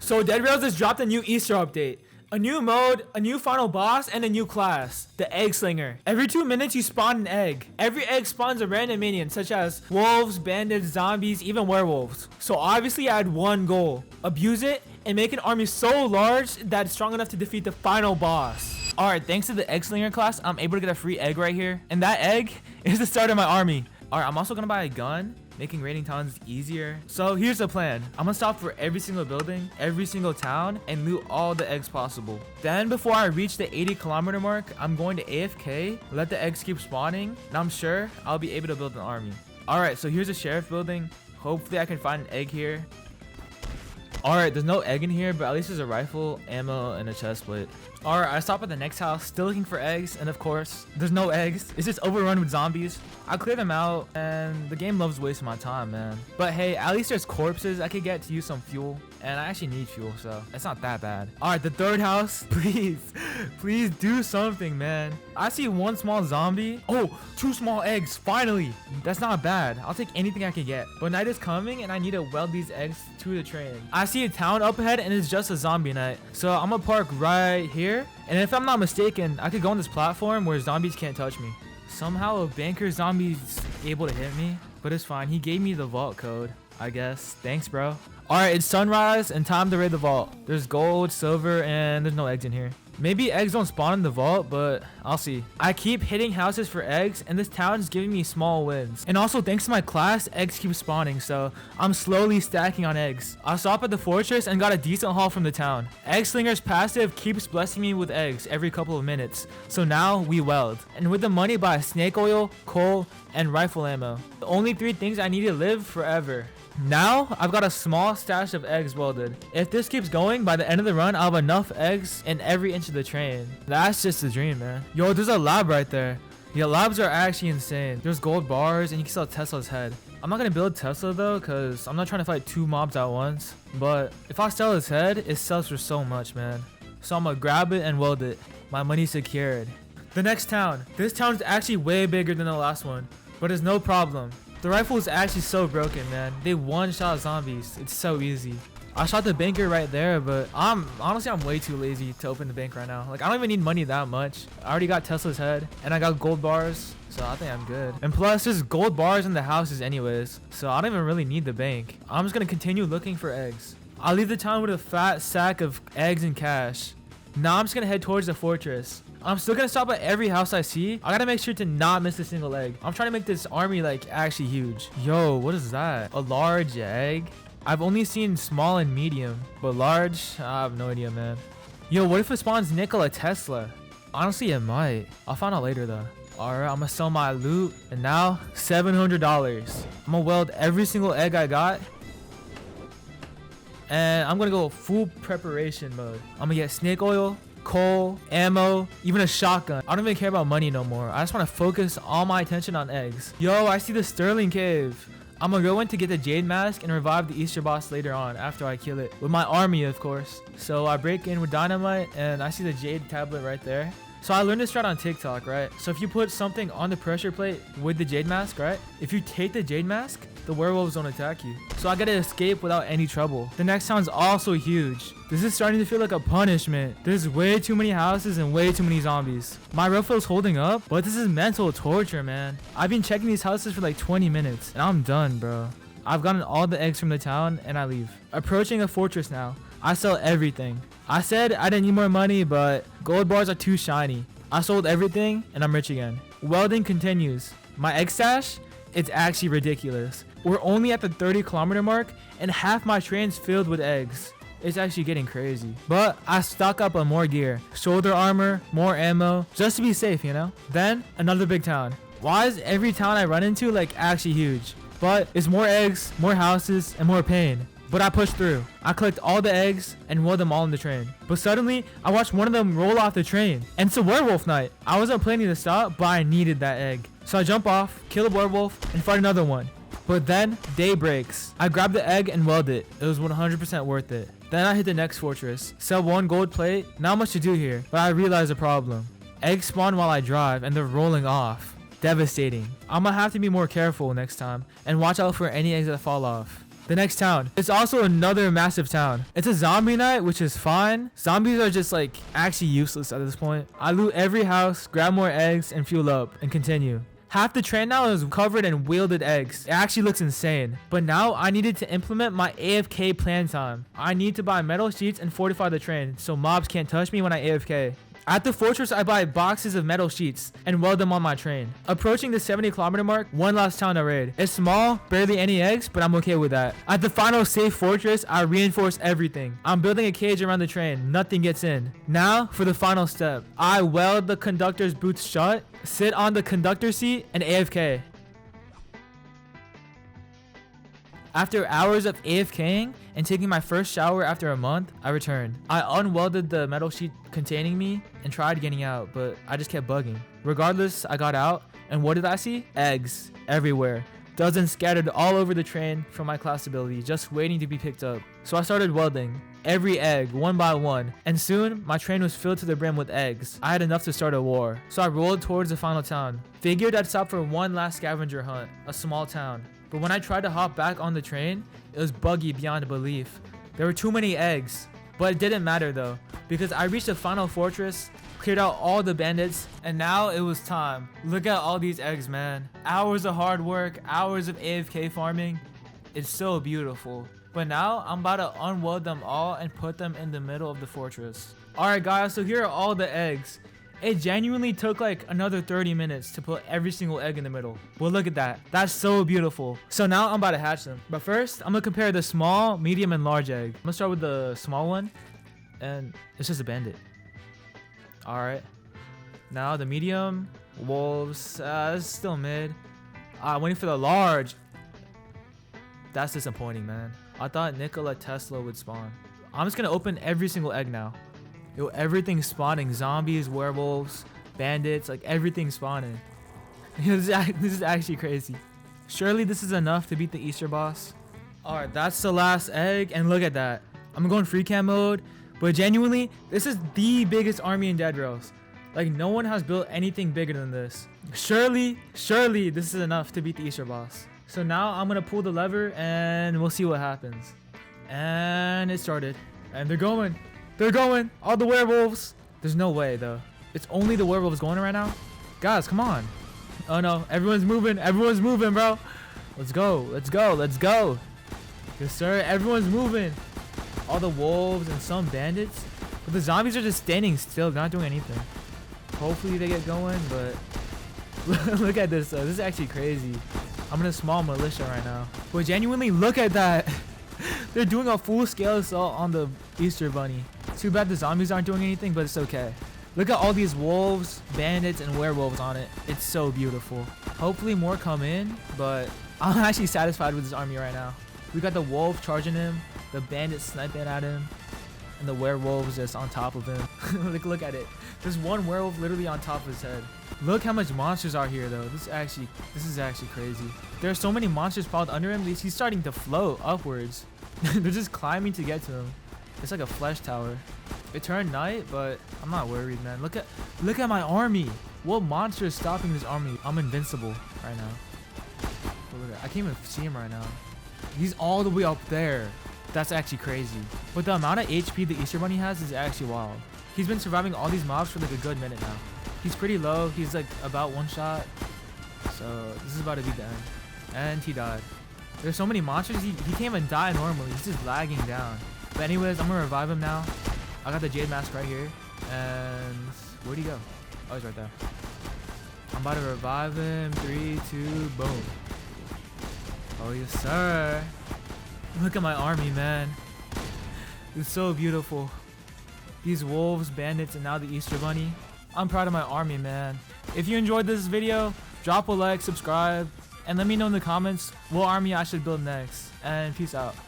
So Dead Rails just dropped a new Easter update. A new mode, a new final boss, and a new class, the Egg Slinger. Every 2 minutes you spawn an egg. Every egg spawns a random minion such as wolves, bandits, zombies, even werewolves. So obviously I had one goal, abuse it and make an army so large that it's strong enough to defeat the final boss. Alright, thanks to the Egg Slinger class, I'm able to get a free egg right here. And that egg is the start of my army. Alright, I'm also gonna buy a gun, making raiding towns easier. So here's the plan. I'm gonna stop for every single building, every single town, and loot all the eggs possible. Then before I reach the 80-kilometer mark, I'm going to AFK, let the eggs keep spawning, and I'm sure I'll be able to build an army. Alright, so here's a sheriff building. Hopefully I can find an egg here. Alright, there's no egg in here, but at least there's a rifle, ammo, and a chest plate. Alright, I stop at the next house, still looking for eggs, and of course, there's no eggs. It's just overrun with zombies. I clear them out, and the game loves wasting my time, man. But hey, at least there's corpses I could get to use some fuel, and I actually need fuel, so it's not that bad. Alright, the third house, please do something, man. I see one small zombie. Oh, 2 small eggs, finally. That's not bad. I'll take anything I can get. But night is coming, and I need to weld these eggs to the train. I see a town up ahead, and it's just a zombie night. So I'm gonna park right here, and if I'm not mistaken, I could go on this platform where zombies can't touch me. Somehow a banker zombie's able to hit me, but it's fine. He gave me the vault code, I guess. Thanks, bro. Alright, it's sunrise and time to raid the vault. There's gold, silver, and there's no eggs in here. Maybe eggs don't spawn in the vault, but I'll see. I keep hitting houses for eggs, and this town is giving me small wins. And also, thanks to my class, eggs keep spawning, so I'm slowly stacking on eggs. I stopped at the fortress and got a decent haul from the town. Egg Slinger's passive keeps blessing me with eggs every couple of minutes, so now we weld. And with the money, buy snake oil, coal, and rifle ammo. The only 3 things I need to live forever. Now, I've got a small stash of eggs welded. If this keeps going, by the end of the run, I'll have enough eggs in every inch of the train. That's just a dream, man. Yo, there's a lab right there. Yeah, labs are actually insane. There's gold bars, and you can sell Tesla's head. I'm not gonna build Tesla, though, because I'm not trying to fight 2 mobs at once. But if I sell his head, it sells for so much, man. So I'm gonna grab it and weld it. My money's secured. The next town. This town is actually way bigger than the last one, but it's no problem. The rifle is actually so broken, man. They one-shot zombies. It's so easy. I shot the banker right there, but honestly I'm way too lazy to open the bank right now. Like, I don't even need money that much. I already got Tesla's head, and I got gold bars, so I think I'm good. And plus, there's gold bars in the houses anyways, so I don't even really need the bank. I'm just gonna continue looking for eggs. I'll leave the town with a fat sack of eggs and cash. Now I'm just gonna head towards the fortress. I'm still gonna stop at every house I see. I gotta make sure to not miss a single egg. I'm trying to make this army like actually huge. Yo, what is that? A large egg? I've only seen small and medium, but large, I have no idea, man. Yo, what if it spawns Nikola Tesla? Honestly, it might. I'll find out later though. Alright, I'm gonna sell my loot, and now $700. I'm gonna weld every single egg I got, and I'm gonna go full preparation mode. I'm gonna get snake oil, coal, ammo, even a shotgun. I don't even care about money no more. I just want to focus all my attention on eggs. Yo, I see the Sterling Cave. I'm gonna go in to get the Jade Mask and revive the Easter boss later on after I kill it. With my army, of course. So I break in with dynamite, and I see the Jade tablet right there. So I learned this strat on TikTok, right? So if you put something on the pressure plate with the Jade Mask, right? If you take the Jade Mask, the werewolves don't attack you. So I gotta escape without any trouble. The next town's also huge. This is starting to feel like a punishment. There's way too many houses and way too many zombies. My rifle's holding up, but this is mental torture, man. I've been checking these houses for like 20 minutes, and I'm done, bro. I've gotten all the eggs from the town, and I leave. Approaching a fortress now. I sell everything. I said I didn't need more money, but gold bars are too shiny. I sold everything, and I'm rich again. Welding continues. My egg stash? It's actually ridiculous. We're only at the 30-kilometer mark, and half my train's filled with eggs. It's actually getting crazy. But I stock up on more gear. Shoulder armor, more ammo, just to be safe, you know? Then, another big town. Why is every town I run into like actually huge? But it's more eggs, more houses, and more pain. But I pushed through. I collect all the eggs and weld them all in the train. But suddenly, I watched one of them roll off the train. And it's a werewolf night. I wasn't planning to stop, but I needed that egg. So I jump off, kill a werewolf, and fight another one. But then, day breaks. I grab the egg and weld it. It was 100% worth it. Then I hit the next fortress. Sell 1 gold plate. Not much to do here, but I realized a problem. Eggs spawn while I drive, and they're rolling off. Devastating. I'm gonna have to be more careful next time, and watch out for any eggs that fall off. The next town. It's also another massive town. It's a zombie night, which is fine. Zombies are just like actually useless at this point. I loot every house, grab more eggs, and fuel up, and continue. Half the train now is covered in wielded eggs. It actually looks insane. But now I needed to implement my AFK plan time. I need to buy metal sheets and fortify the train so mobs can't touch me when I AFK. At the fortress, I buy boxes of metal sheets and weld them on my train. Approaching the 70-kilometer mark, one last town to raid. It's small, barely any eggs, but I'm okay with that. At the final safe fortress, I reinforce everything. I'm building a cage around the train. Nothing gets in. Now, for the final step. I weld the conductor's boots shut, sit on the conductor seat, and AFK. After hours of AFKing and taking my first shower after a month, I returned. I unwelded the metal sheet containing me and tried getting out, but I just kept bugging. Regardless, I got out, and what did I see? Eggs everywhere. Dozens scattered all over the train from my class ability, just waiting to be picked up. So I started welding every egg one by one, and soon my train was filled to the brim with eggs. I had enough to start a war. So I rolled towards the final town. Figured I'd stop for one last scavenger hunt, a small town. But when I tried to hop back on the train, it was buggy beyond belief. There were too many eggs. But it didn't matter though, because I reached the final fortress, cleared out all the bandits, and now it was time. Look at all these eggs, man. Hours of hard work, hours of AFK farming. It's so beautiful. But now I'm about to unweld them all and put them in the middle of the fortress. Alright guys, so here are all the eggs. It genuinely took like another 30 minutes to put every single egg in the middle. Well, look at that. That's so beautiful. So now I'm about to hatch them. But first, I'm gonna compare the small, medium, and large egg. I'm gonna start with the small one. And it's just a bandit. Alright. Now the medium, wolves, it's still mid. I'm waiting for the large. That's disappointing, man. I thought Nikola Tesla would spawn. I'm just gonna open every single egg now. Yo, everything's spawning. Zombies, werewolves, bandits, like everything's spawning. This is actually crazy. Surely this is enough to beat the Easter boss. Alright, that's the last egg, and look at that. I'm going free cam mode, but genuinely, this is the biggest army in Dead Rails. Like, no one has built anything bigger than this. Surely this is enough to beat the Easter boss. So now I'm gonna pull the lever, and we'll see what happens. And it started. And they're going. They're going. All the werewolves. There's no way, though. It's only the werewolves going right now. Guys, come on. Oh, no. Everyone's moving. Everyone's moving, bro. Let's go. Let's go. Let's go. Yes, sir. Everyone's moving. All the wolves and some bandits. But the zombies are just standing still. They're not doing anything. Hopefully they get going, but look at this, though. This is actually crazy. I'm in a small militia right now. But genuinely, look at that. They're doing a full-scale assault on the Easter bunny. Too bad the zombies aren't doing anything, but it's okay. Look at all these wolves, bandits, and werewolves on it. It's so beautiful. Hopefully more come in, but I'm actually satisfied with this army right now. We got the wolf charging him, the bandits sniping at him, and the werewolves just on top of him. Look at it. There's one werewolf literally on top of his head. Look how much monsters are here, though. This is actually crazy. There are so many monsters piled under him. He's starting to float upwards. They're just climbing to get to him. It's like a flesh tower. It turned night, but I'm not worried, man. Look at my army. What monster is stopping this army? I'm invincible right now. I can't even see him right now. He's all the way up there. That's actually crazy. But the amount of HP the Easter Bunny has is actually wild. He's been surviving all these mobs for like a good minute now. He's pretty low. He's like about one shot. So this is about to be the end. And he died. There's so many monsters. He can't even die normally. He's just lagging down. But anyways, I'm gonna revive him now. I got the Jade Mask right here. And where'd he go? Oh, he's right there. I'm about to revive him. 3, 2, boom. Oh yes, sir. Look at my army, man. It's so beautiful. These wolves, bandits, and now the Easter Bunny. I'm proud of my army, man. If you enjoyed this video, drop a like, subscribe, and let me know in the comments what army I should build next. And peace out.